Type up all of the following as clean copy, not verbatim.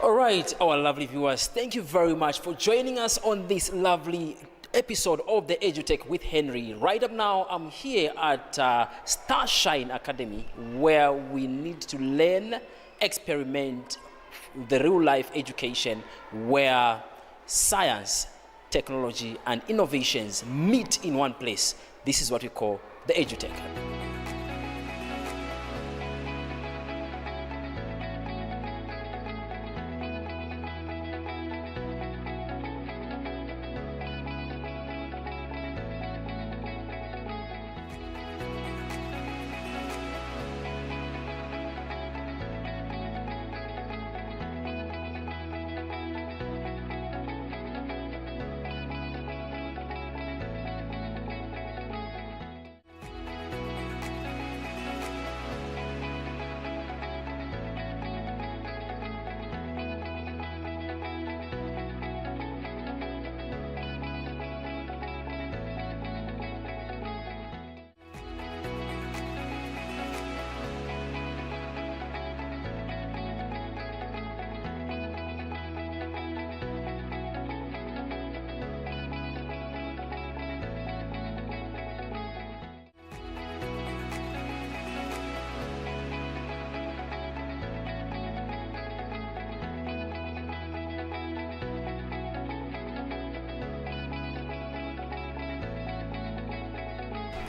All right, our lovely viewers, thank you very much for joining us on this lovely episode of the EduTech with Henry. Right up now, I'm here at Starshine Academy, where we need to learn, experiment the real life education, where science, technology, and innovations meet in one place. This is what we call the EduTech.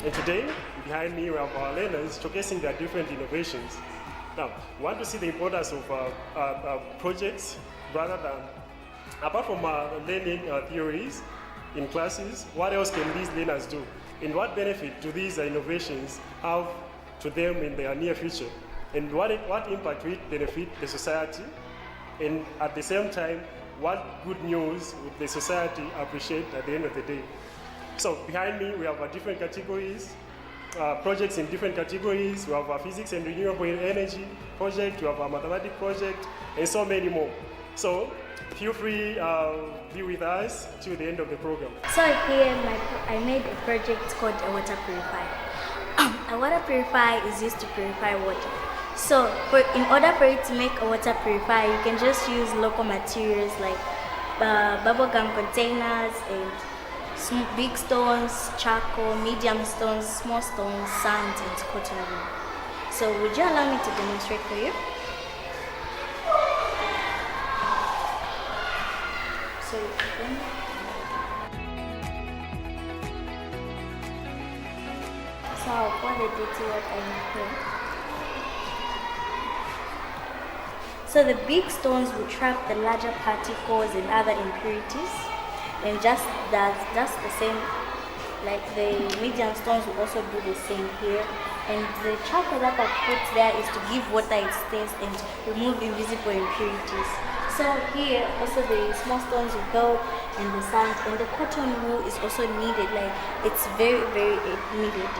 And today, behind me, we have our learners showcasing their different innovations. Now, we want to see the importance of projects rather than, apart from learning theories in classes, what else can these learners do? And what benefit do these innovations have to them in their near future? And what impact will it benefit the society? And at the same time, what good news would the society appreciate at the end of the day? So behind me, we have different categories, projects in different categories. We have a physics and renewable energy project, we have a mathematics project, and so many more. So feel free to be with us till the end of the program. So here I made a project called a water purifier. A water purifier is used to purify water. So in order for you to make a water purifier, you can just use local materials like bubblegum containers and big stones, charcoal, medium stones, small stones, sand, and cotton wool. So would you allow me to demonstrate for you? So you can. So I'll pour the dirty water in here. So the big stones will trap the larger particles and other impurities. And just the same, like the medium stones will also do the same here. And the charcoal that I put there is to give water its taste and remove invisible impurities. So here also the small stones will go and the sand and the cotton wool is also needed, like it's very needed.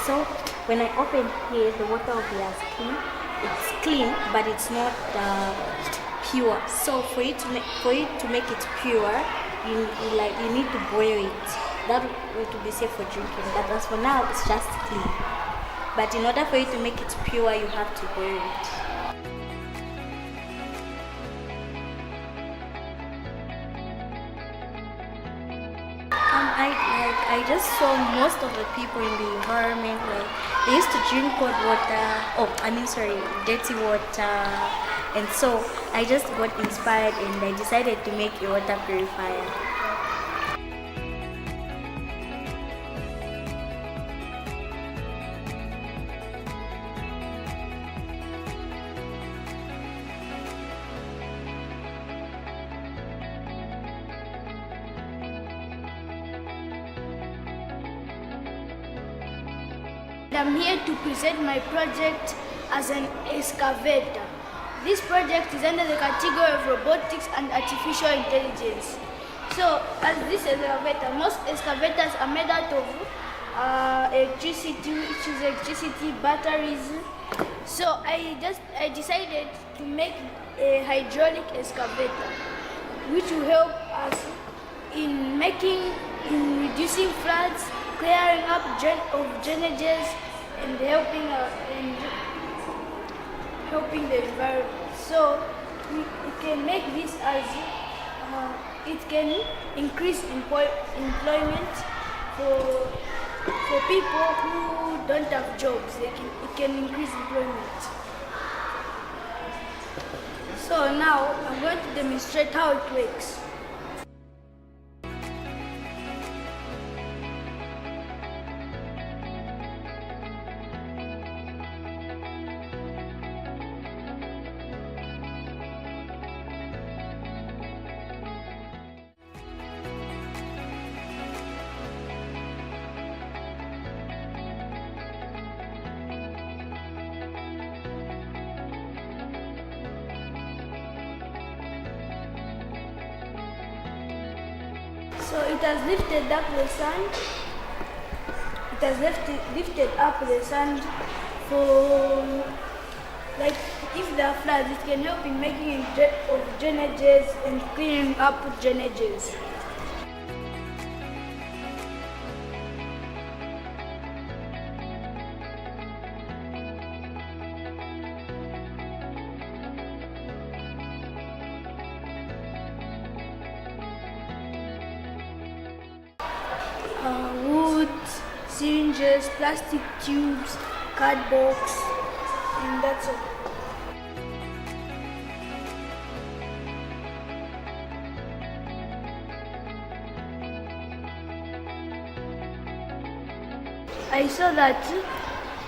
So when I open here, the water will be as clean. It's clean, but it's not pure. So for you to make it pure, you need to boil it. That will be safe for drinking. But as for now, it's just clean. But in order for you to make it pure, you have to boil it. I just saw most of the people in the environment, like they used to drink cold water. Dirty water. And so I just got inspired and I decided to make a water purifier. I'm here to present my project as an excavator. This project is under the category of robotics and artificial intelligence. So, as this excavator, most excavators are made out of electricity, batteries. So I decided to make a hydraulic excavator, which will help us in reducing floods, clearing up of drainages, and helping the environment. So it can make this as it can increase employment for people who don't have jobs. It can increase employment. So now I'm going to demonstrate how it works. So it has lifted up the sand. It has lifted up the sand for, like, if there are floods, it can help in making of drainages and cleaning up drainages. Wood, syringes, plastic tubes, cardboard, and that's all. I saw that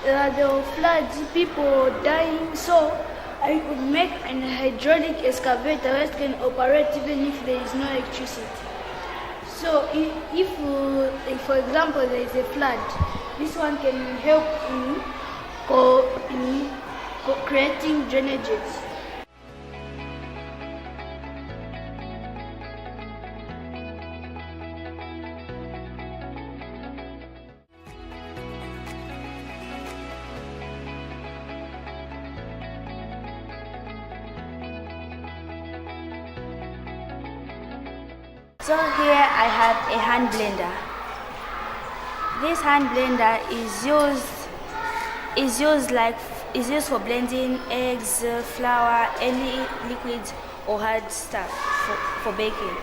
there were floods, people dying, so I could make an hydraulic excavator that can operate even if there is no electricity. So if for example, there is a flood, this one can help in creating drainages. So here I have a hand blender. This hand blender is used for blending eggs, flour, any liquids or hard stuff for baking.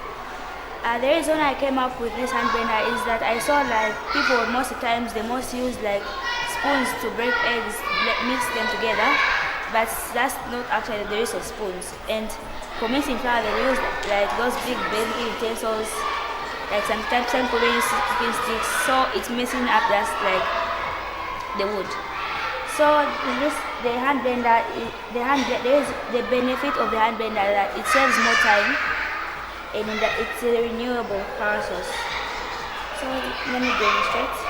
The reason I came up with this hand blender is that I saw like people most of the times they most use like spoons to break eggs, mix them together, but that's not actually the use of spoons. And for mixing flour, they use like those big baking utensils, like sometimes some people use cooking sticks, so it's messing up just like the wood. So the hand blender, there is the benefit of the hand blender that it saves more time, and that it's a renewable power source. So let me demonstrate.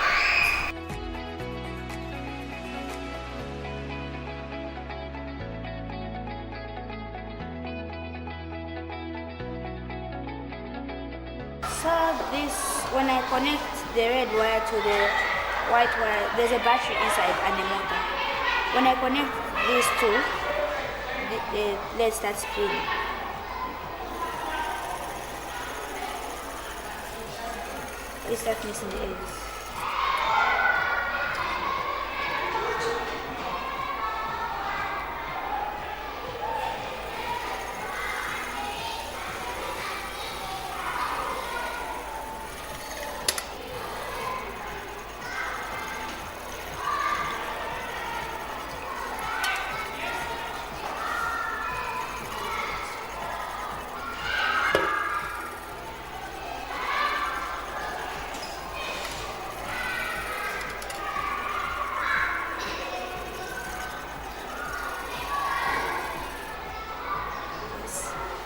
So this, when I connect the red wire to the white wire, there's a battery inside and a motor. When I connect these two, the LED starts spinning. We start mixing the eggs.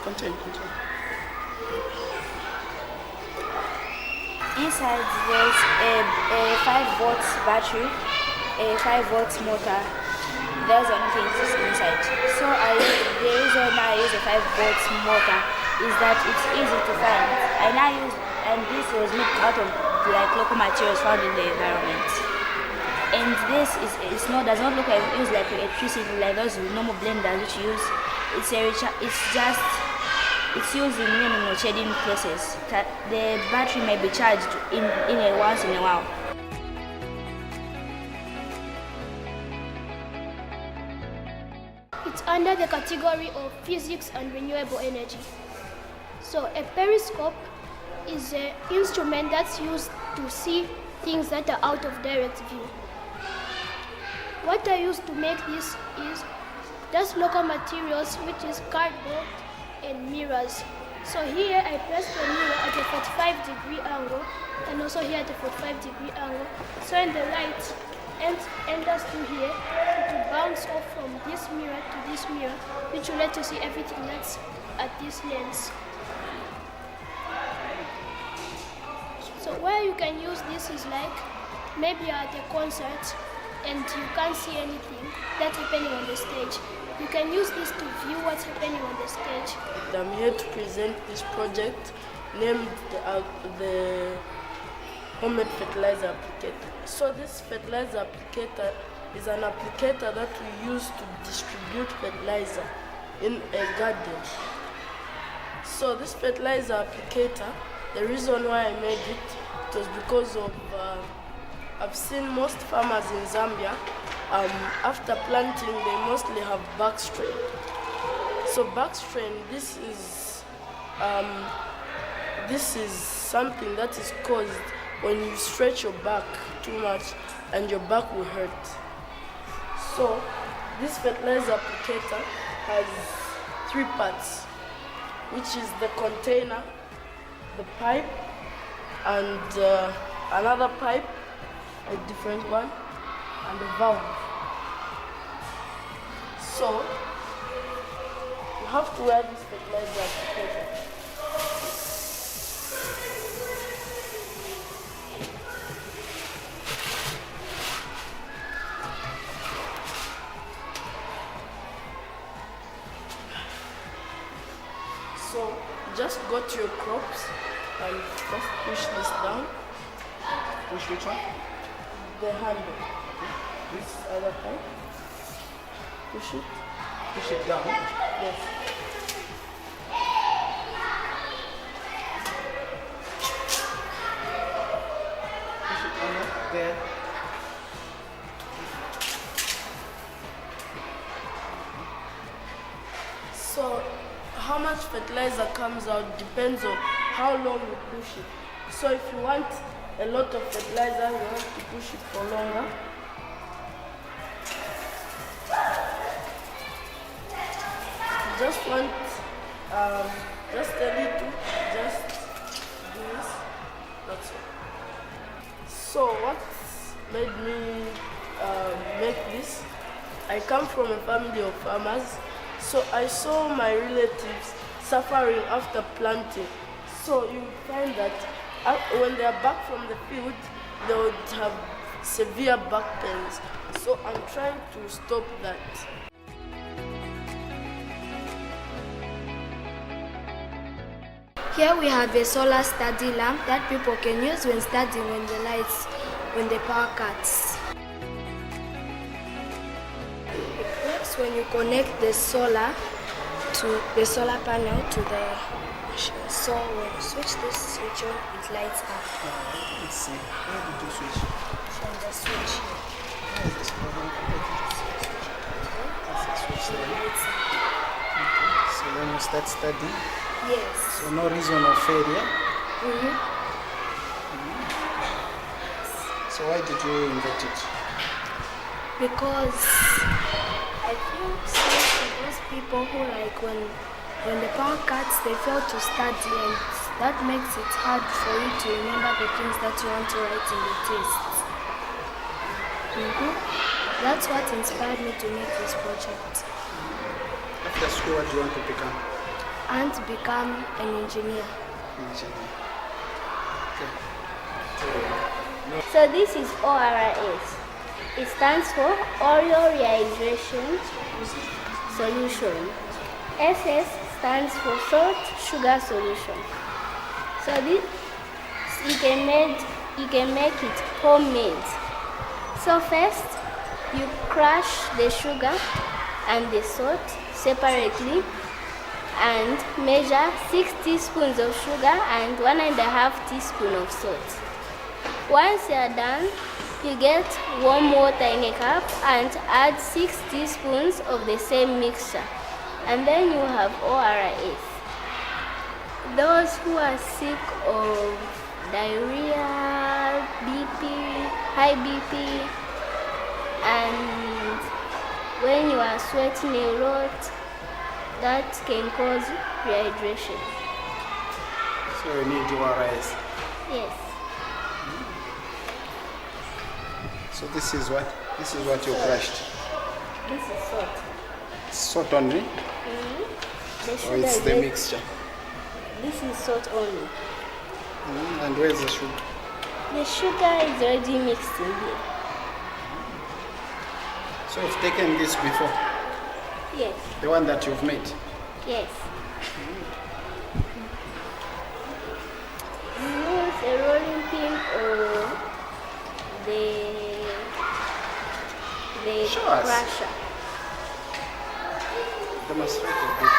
Continue. Inside there's a 5 volts battery, a 5 volts motor. Those are things inside. So the reason I use a 5 volts motor is that it's easy to find. And this was made out of like local materials found in the environment. And this does not look like it uses like electricity like those normal blenders which you use. It's used in many shading places. The battery may be charged once in a while. It's under the category of physics and renewable energy. So a periscope is an instrument that's used to see things that are out of direct view. What I used to make this is just local materials, which is cardboard and mirrors. So here I placed the mirror at a 45-degree angle, and also here at a 45-degree angle. So when the light enters through here, it will bounce off from this mirror to this mirror, which will let you see everything that's at this lens. So where you can use this is like maybe you're at a concert and you can't see anything that's happening on the stage. You can use this to view what's happening on the stage. I'm here to present this project named the homemade fertilizer applicator. So this fertilizer applicator is an applicator that we use to distribute fertilizer in a garden. So this fertilizer applicator, the reason why I made it was because of I've seen most farmers in Zambia, after planting, they mostly have backstrain. So backstrain, this is something that is caused when you stretch your back too much and your back will hurt. So this fertilizer applicator has 3 parts, which is the container, the pipe, and another pipe, a different one, and a valve. So you have to wear this fertilizer applicator. So just go to your crops and just push this down. Push which one? The handle. This other pipe. Push it. Push it down. Yes. Push it on there. So how much fertilizer comes out depends on how long you push it. So if you want a lot of fertilizer, you have to push it for longer. Just want just a little, just do this. That's all. So what made me make this? I come from a family of farmers, so I saw my relatives suffering after planting. So you find that when they are back from the field, they would have severe back pains. So I'm trying to stop that. Here we have a solar study lamp that people can use when studying when the power cuts. It works when you connect the solar panel to the machine. So when you switch this switch on, it lights up. Let's see. Where did you switch? From the switch here. Where is this program? That's the switch there. Lights up. So when you start studying, Yes. so no reason of failure. So why did you invent it? Because I feel sorry for those people who when the power cuts, they fail to study, and that makes it hard for you to remember the things that you want to write in the tests. That's what inspired me to make this project. After school, what do you want to become? And to become an engineer. Engineer. So this is ORS. It stands for Oil Rehydration Solution. SS stands for Salt Sugar Solution. So this you can make it homemade. So first you crush the sugar and the salt separately and measure 6 teaspoons of sugar and 1.5 teaspoons of salt. Once you are done, You get warm water in a cup and add 6 teaspoons of the same mixture. And then you have ORS. Those who are sick of diarrhea, BP, high BP, and when you are sweating a lot, that can cause rehydration. So you need ORS. Yes. So this is what you crushed. This is salt. Salt only, The or sugar it's is the red. mixture. This is salt only. And where's the sugar? The sugar is already mixed in here. So you've taken this before, Yes. the one that you've made. Yes. Use a rolling pin or the Show us. crusher. Demonstrate a bit.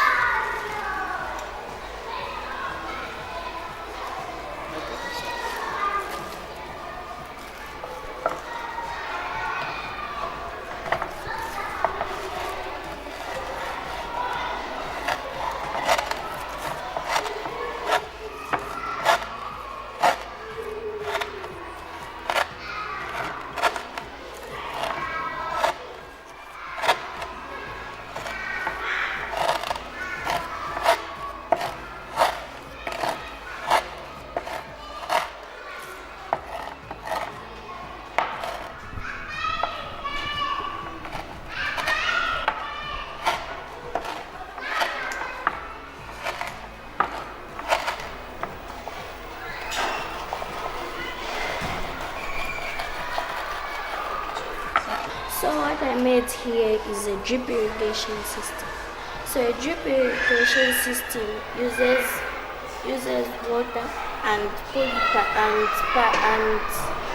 So what I made here is a drip irrigation system. So a drip irrigation system uses water and and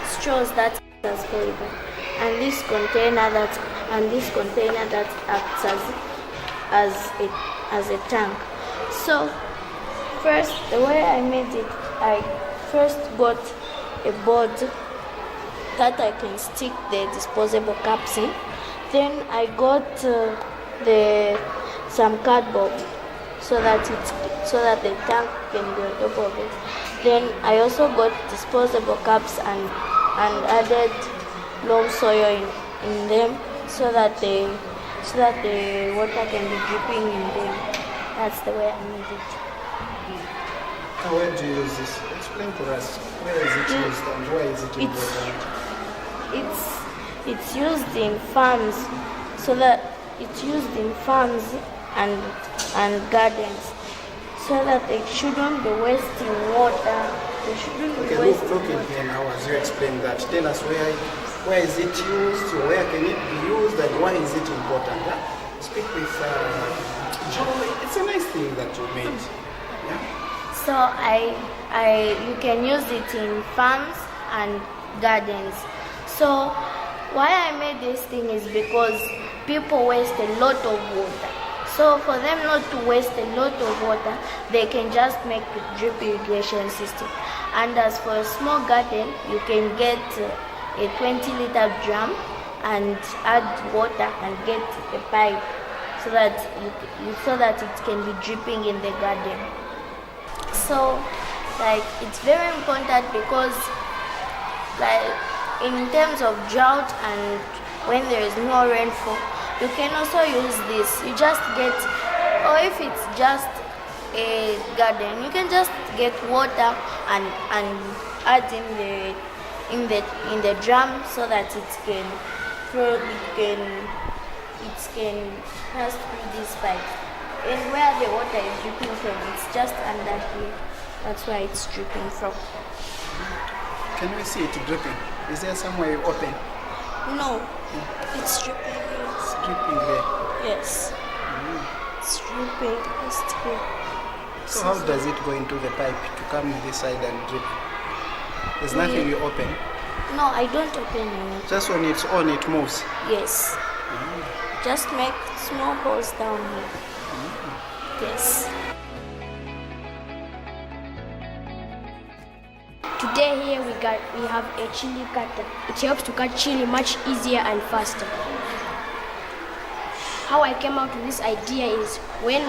straws that act as polymer, and this container that acts as a tank. So first, the way I made it, I first got a board that I can stick the disposable caps in. Then I got some cardboard so that the tank can be on top of it. Then I also got disposable caps and added loam soil in them so that the water can be dripping in them. That's the way I made it. Where do you use this? Explain to us. Where is it used and why is it important? It's used in farms, and gardens, so that they shouldn't be wasting water. They shouldn't be Okay, wasting look in water. here now as you explain that. Tell us where is it used, where can it be used, and why is it important? Yeah? Speak with Joe. It's a nice thing that you made. Yeah? So you can use it in farms and gardens. So why I made this thing is because people waste a lot of water. So for them not to waste a lot of water, they can just make a drip irrigation system. And as for a small garden, you can get a 20-liter drum and add water and get a pipe so that it can be dripping in the garden. So it's very important because in terms of drought and when there is no rainfall, you can also use this. You just get, or if it's just a garden, you can just get water and add in the drum so that it can pass through this pipe. And where the water is dripping from, it's just under here. That's why it's dripping from. Can we see it dripping? Is there somewhere you open? No, it's dripping here. It's dripping there. Yes. It's dripping just here. So how does it go into the pipe to come this side and drip? There's nothing you open. No, I don't open it. Just on its own it moves. Yes. Just make small holes down here. Yes. Today here we have a chili cutter. It helps to cut chili much easier and faster. How I came out with this idea is when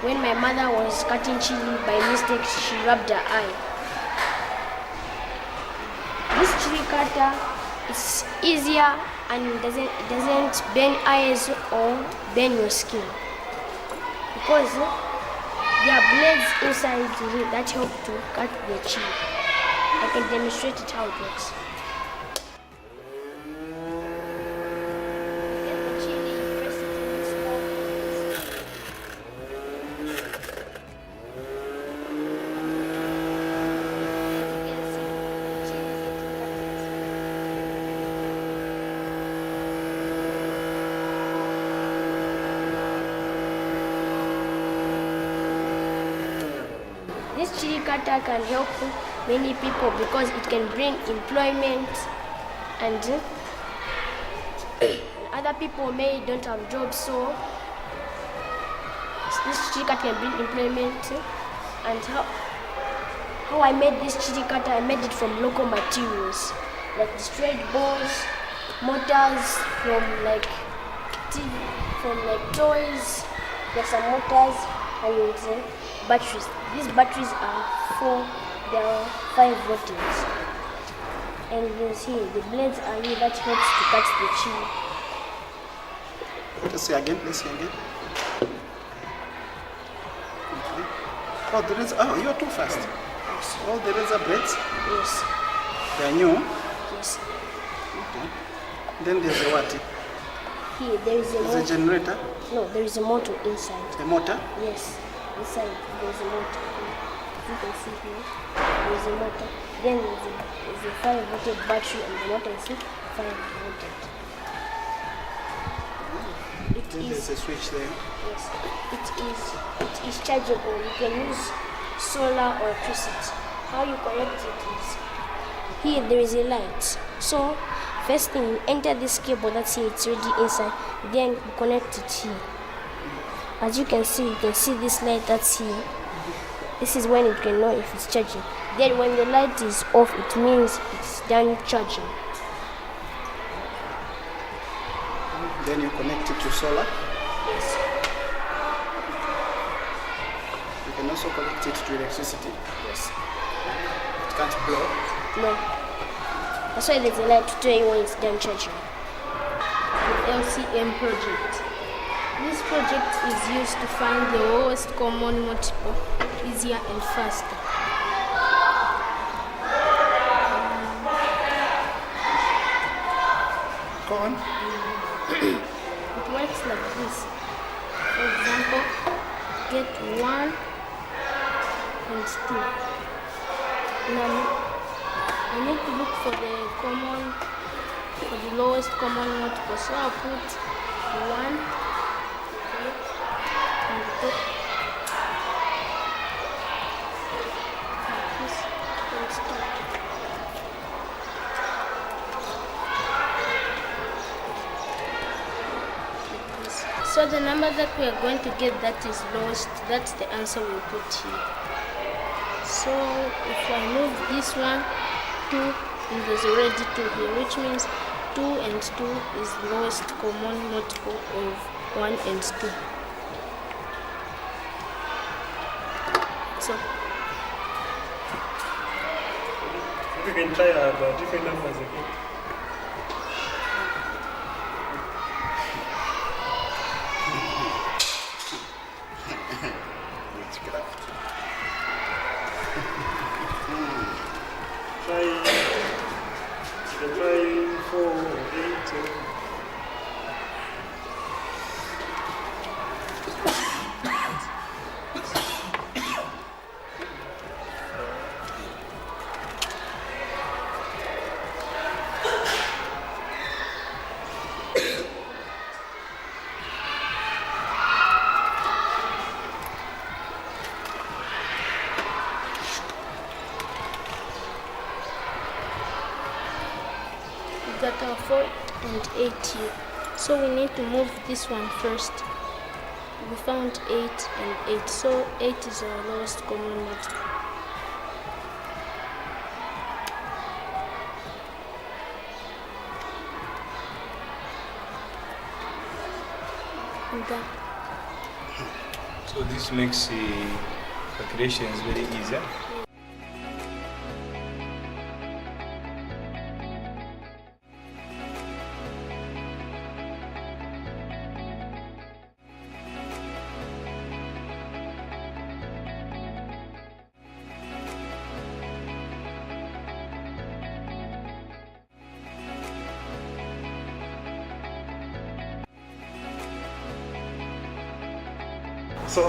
my mother was cutting chili by mistake, she rubbed her eye. This chili cutter is easier and it doesn't burn eyes or burn your skin because there are blades inside that help to cut the chili. I can demonstrate it how it works. Get the chili, press it in small pieces. You can see the chili getting cut. This chili cutter can help many people because it can bring employment and other people may don't have jobs, so this chili cutter can bring employment. And how I made this chili cutter, I made it from local materials like destroyed balls, motors from like toys, there's some motors and batteries. These batteries are there are 5 voltages. And you can see the blades are here that helps to cut the chili. Let's see again, let's see again. Okay. Oh, you are too fast. Yes. Oh, the razor blades? Yes. They are new? Yes. Okay. Then there's a what? Here there is a There's motor. a generator? No, there is a motor inside. A motor? Yes. Inside there is a motor. You can see here, there is a motor. Then there's a 5 voltage battery and the motor is 5 voltage. Then there's a switch there. Yes, it is chargeable. You can use solar or electricity. How you connect it is here there is a light. So first thing you enter this cable that's here, it's already inside. Then you connect it here. As you can see this light that's here. This is when you can know if it's charging. Then when the light is off, it means it's done charging. Then you connect it to solar. Yes. You can also connect it to electricity. Yes. It can't blow. No. That's why there's a light to tell you when it's done charging. The LCM project. This project is used to find the lowest common multiple easier and faster. Go on. It works like this. For example, get 1 and 2. Now I need to look for the lowest common multiple. So I'll put 1 and 2. Like this, and stop. So the number that we are going to get that is lowest, that's the answer we'll put here. So if I move this one, 2, and there's already 2 here, which means 2 and 2 is the lowest common multiple of 1 and 2. So If you can try the different numbers again. Try 4 or 8. we got our 4 and 8 here. So we need to move this one first. We found 8 and 8. So 8 is our lowest common multiple. Okay. So this makes calculations very easy. So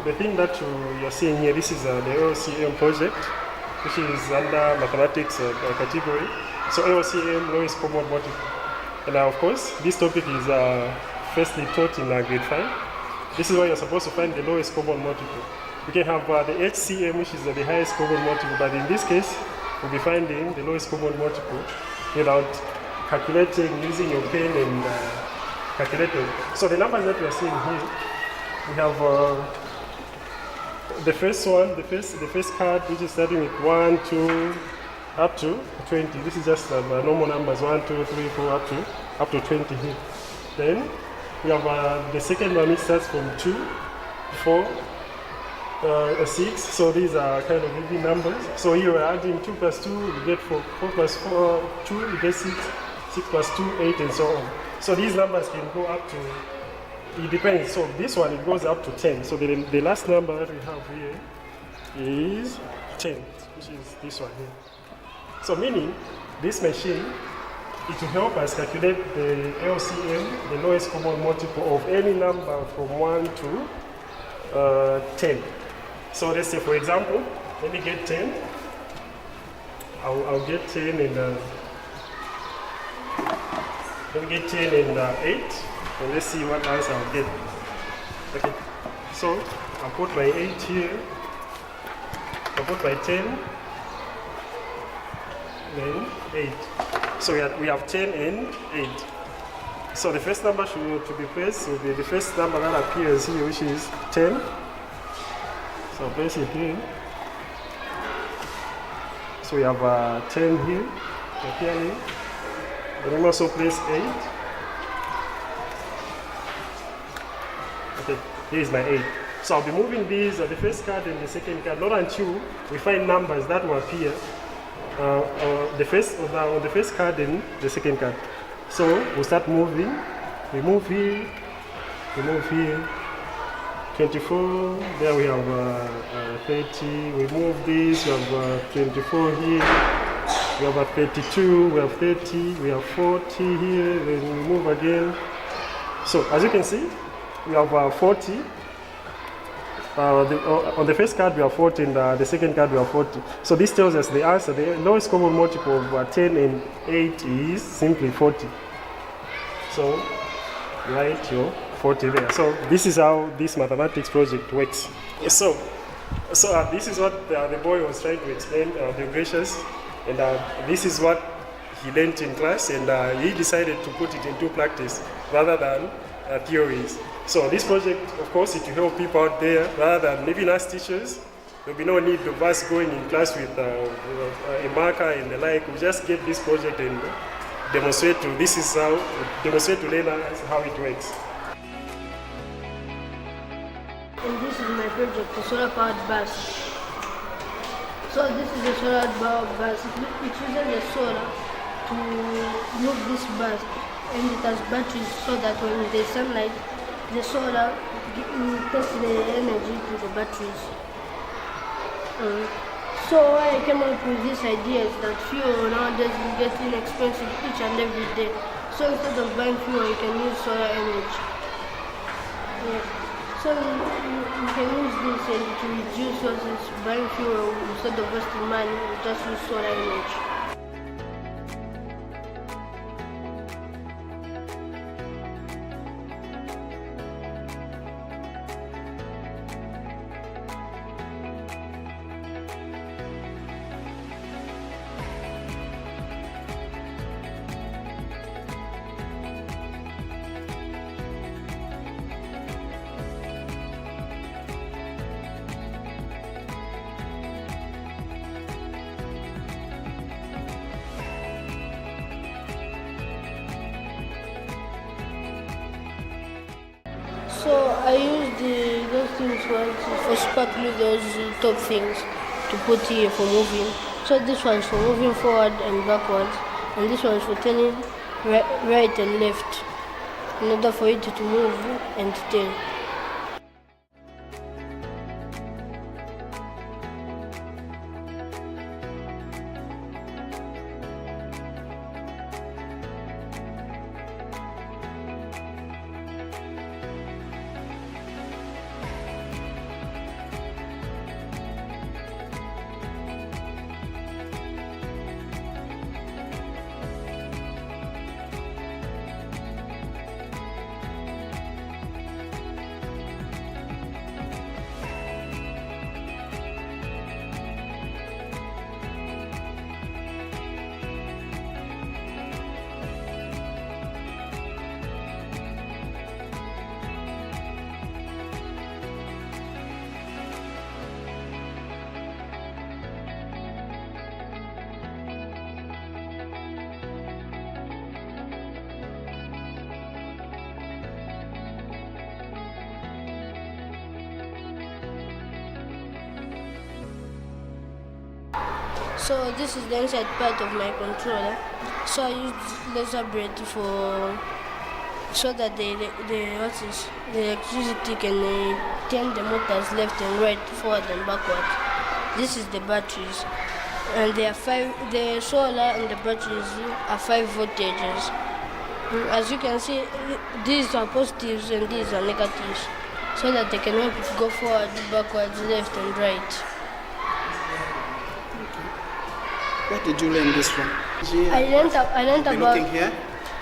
the thing that you're seeing here, this is the LCM project, which is under mathematics category. So LCM, lowest common multiple. And of course, this topic is firstly taught in grade 5. This is where you're supposed to find the lowest common multiple. You can have the HCM, which is the highest common multiple, but in this case, we'll be finding the lowest common multiple without calculating using your pen and calculator. So the numbers that we're seeing here, we have the first one, the first card, which is starting with 1, 2, up to 20. This is just normal numbers, 1, 2, 3, 4, up to 20 here. Then we have the second one, which starts from 2, 4, 6. So these are kind of even numbers. So here we're adding 2 plus 2, you get 4, 4 plus 4, 2, you get 6, 6 plus 2, 8, and so on. So these numbers can go up to, it depends. So this one, it goes up to 10. So the last number that we have here is 10, which is this one here. So meaning, this machine, it will help us calculate the LCM, the lowest common multiple of any number from 1 to 10. So let's say, for example, let me get 10. I'll get 10 and let me get 10 and 8. And let's see what answer I'll get. Okay, so I'll put my 8 here, I'll put my 10, then 8. So we have 10 and 8. So the first number to be placed will be the first number that appears here, which is 10. So I'll place it here. So we have 10 here, appearing. Then we also place 8. Okay, here is my 8. So I'll be moving these, the first card and the second card, not until we find numbers that will appear on the first card and the second card. So we'll start moving. We move here, we move here. 24, there we have 30. We move this, we have 24 here. We have 32, we have 30, we have 40 here, then we move again. So as you can see, we have 40. On the first card we have 40, and the second card we have 40. So this tells us the answer. The lowest common multiple of 10 and 8 is simply 40. So write your 40 there. So this is how this mathematics project works. So this is what the boy was trying to explain, the gracious, and this is what he learned in class, and he decided to put it into practice rather than theories. So this project, of course, it will help people out there rather than even us teachers. There will be no need of us going in class with a marker and the like. We just get this project and demonstrate to learners how it works. And this is my project, the solar powered bus. So this is the solar powered bus. It uses the solar to move this bus, and it has batteries so that when there's sunlight, the solar takes the energy to the batteries. So why I came up with this idea is that fuel nowadays is getting expensive each and every day. So instead of buying fuel, you can use solar energy. Yes. So you can use this and to reduce versus buying fuel. Instead of wasting money, you just use solar energy. things was for super glue, those top things to put here for moving. So this one's for moving forward and backwards, and this one's for turning right and left in order for it to move and turn. So this is the inside part of my controller. So I use laser braid so that the electricity can turn the motors left and right, forward and backward. This is the batteries, and there are the solar and the batteries are 5 voltages. As you can see, these are positives and these are negatives, so that they can help it go forward, backwards, left and right. Where did you learn this from? I learned about. Looking here?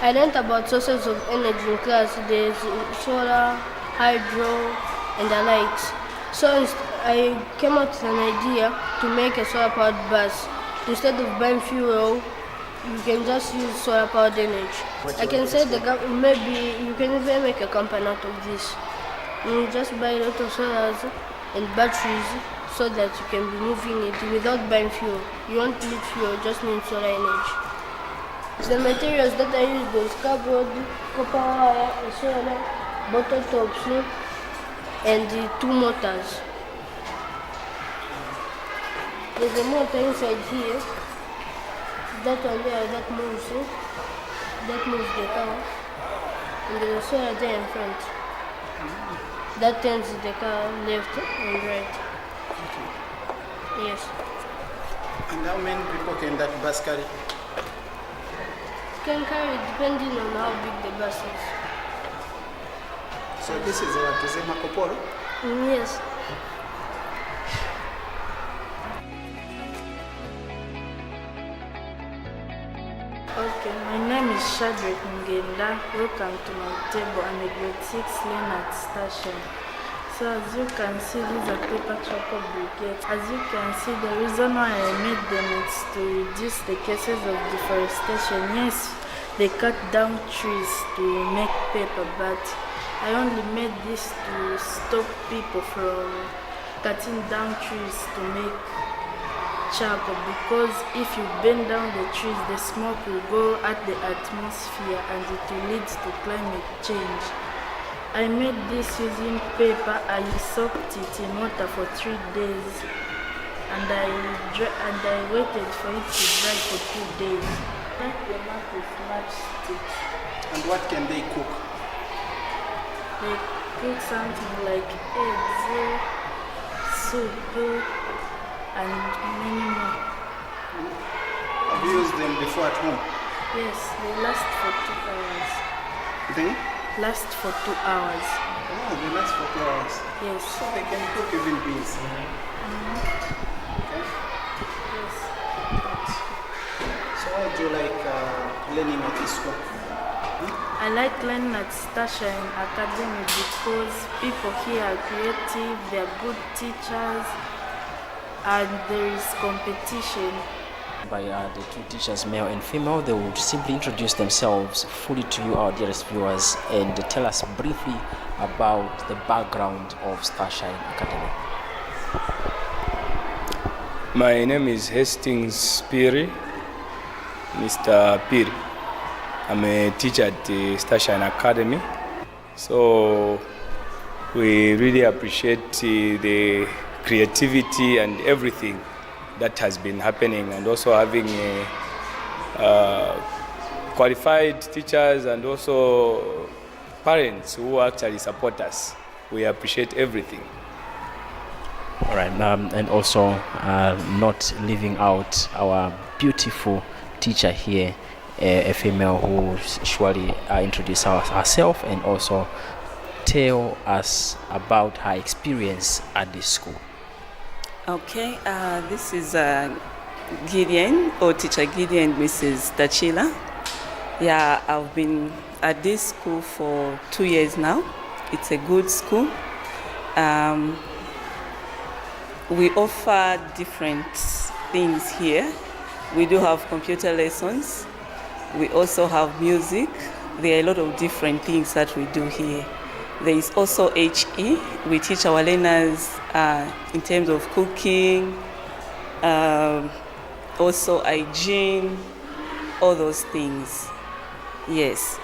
I learned about sources of energy in class. There's solar, hydro, and the likes. So I came up with an idea to make a solar-powered bus. Instead of buying fuel, you can just use solar-powered energy. I can say maybe you can even make a company out of this. You just buy a lot of solars and batteries so that you can be moving it without buying fuel. You won't need fuel, you just need solar energy. The materials that I used was cardboard, copper wire, solar, bottle tops, and the 2 motors. There's a motor inside here. That one there, that moves the car. And there's a solar there in front. That turns the car left and right. Yes. And how many people can that bus carry? Can carry depending on how big the bus is. So this is what is a Marco Polo? Yes. Okay, my name is Shadrach Ngenda. Welcome to my table. I'm a grade 6 learner at Station. So as you can see, these are paper charcoal briquettes. As you can see, the reason why I made them is to reduce the cases of deforestation. Yes, they cut down trees to make paper, but I only made this to stop people from cutting down trees to make charcoal, because if you burn down the trees, the smoke will go at the atmosphere and it will lead to climate change. I made this using paper. I soaked it in water for 3 days and I waited for it to dry for 2 days. Make them up with matchsticks. And what can they cook? They cook something like eggs, soup, and many more. Have you used them before at home? Yes, they last for 2 hours. They Last for 2 hours. Oh, they last for 2 hours. Yes. So they can cook even beans. Okay. Yes. So why do you like learning at this school? I like learning at Station Academy because people here are creative, they are good teachers, and there is competition. By the 2 teachers, male and female, they would simply introduce themselves fully to you, our dearest viewers, and tell us briefly about the background of Starshine Academy. My name is Hastings Piri, Mr. Piri. I'm a teacher at the Starshine Academy. So We really appreciate the creativity and everything that has been happening, and also having qualified teachers and also parents who actually support us. We appreciate everything. All right, and also not leaving out our beautiful teacher here, a female who surely introduce herself and also tell us about her experience at this school. Okay, this is Gideon, or Teacher Gideon, Mrs. Tachila. Yeah, I've been at this school for 2 years now. It's a good school. We offer different things here. We do have computer lessons. We also have music. There are a lot of different things that we do here. There is also HE. We teach our learners in terms of cooking, also hygiene, all those things. Yes.